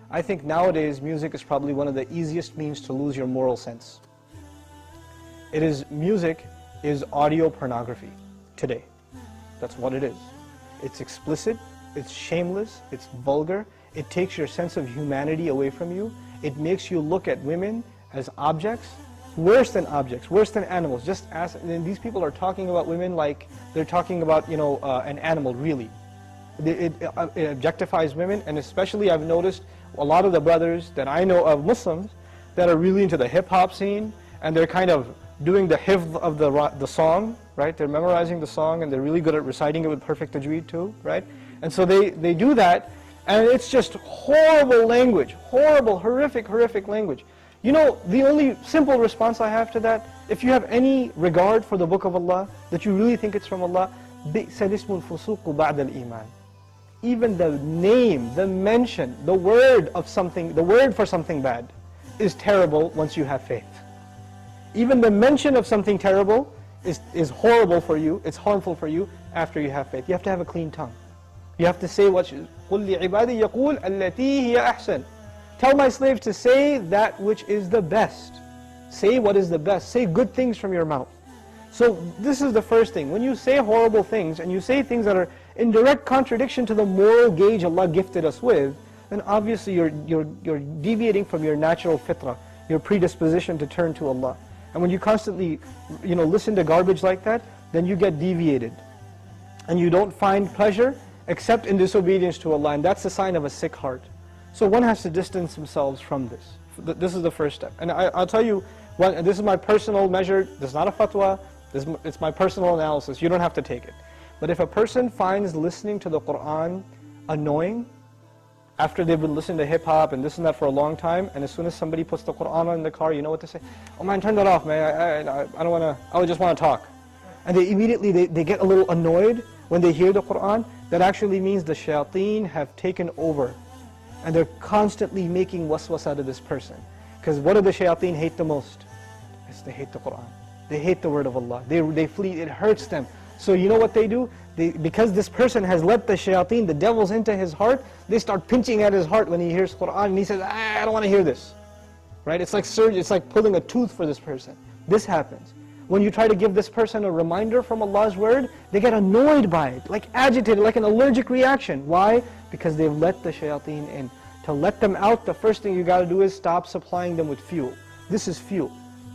I think nowadays music is probably one of the easiest means to lose your moral sense. Music is audio pornography today. That's what it is. It's explicit, it's shameless, it's vulgar, it takes your sense of humanity away from you, it makes you look at women as objects, worse than animals. Just as, and these people are talking about women like they're talking about, an animal, really. It objectifies women, and especially I've noticed a lot of the brothers that I know of, Muslims, that are really into the hip-hop scene, and they're kind of doing the hifz of the song, right? They're memorizing the song, and they're really good at reciting it with perfect tajweed too, right? And so they do that, and it's just horrible language, horrible, horrific language. The only simple response I have to that, if you have any regard for the book of Allah, that you really think it's from Allah, بِئْسَ الِاسْمُ الْفُسُوقُ بَعْدَ الْإِيمَانِ. Even the name, the mention, the word for something bad is terrible once you have faith. Even the mention of something terrible is horrible for you, it's harmful for you after you have faith. You have to have a clean tongue. You have to say what قُلْ لِعِبَادِي يَقُولْ الَّتِي هِيَ أَحْسَنُ. Tell my slaves to say that which is the best. Say what is the best. Say good things from your mouth. So this is the first thing. When you say horrible things and you say things that are in direct contradiction to the moral gauge Allah gifted us with, then obviously you're deviating from your natural fitrah, your predisposition to turn to Allah. And when you constantly listen to garbage like that, then you get deviated. And you don't find pleasure except in disobedience to Allah, and that's a sign of a sick heart. So one has to distance themselves from this. This is the first step. And I'll tell you, this is my personal measure, this is not a fatwa, it's my personal analysis, you don't have to take it. But if a person finds listening to the Qur'an annoying, after they've been listening to hip-hop and this and that for a long time, and as soon as somebody puts the Qur'an on in the car, you know what to say? Oh man, turn that off, man, I don't want to, I just want to talk. And they immediately, they get a little annoyed when they hear the Qur'an. That actually means the shayateen have taken over. And they're constantly making waswas out of this person. Because what do the shayateen hate the most? Yes, they hate the Qur'an. They hate the word of Allah. They flee, it hurts them. So you know what they do? Because this person has let the shayateen, the devils, into his heart, they start pinching at his heart when he hears Qur'an, and he says, I don't want to hear this. Right? It's like surgery, it's like pulling a tooth for this person. This happens. When you try to give this person a reminder from Allah's word, they get annoyed by it, like agitated, like an allergic reaction. Why? Because they've let the shayateen in. To let them out, the first thing you got to do is stop supplying them with fuel. This is fuel.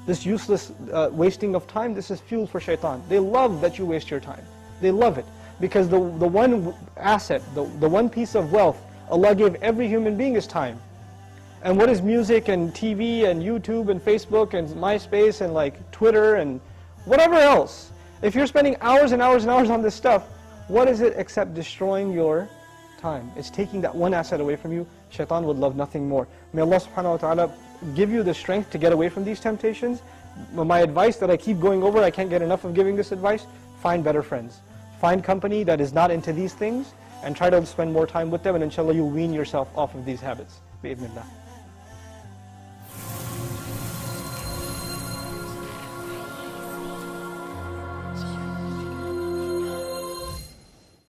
This useless wasting of time, this is fuel for shaitan. They love that you waste your time. They love it. Because the one asset, the one piece of wealth Allah gave every human being is time. And what is music and TV and YouTube and Facebook and MySpace and like Twitter and whatever else? If you're spending hours and hours and hours on this stuff, what is it except destroying your time? It's taking that one asset away from you. Shaitan would love nothing more. May Allah subhanahu wa ta'ala give you the strength to get away from these temptations. My advice that I keep going over, I can't get enough of giving this advice, find better friends. Find company that is not into these things and try to spend more time with them, and inshallah you'll wean yourself off of these habits. Bi-idhnillah.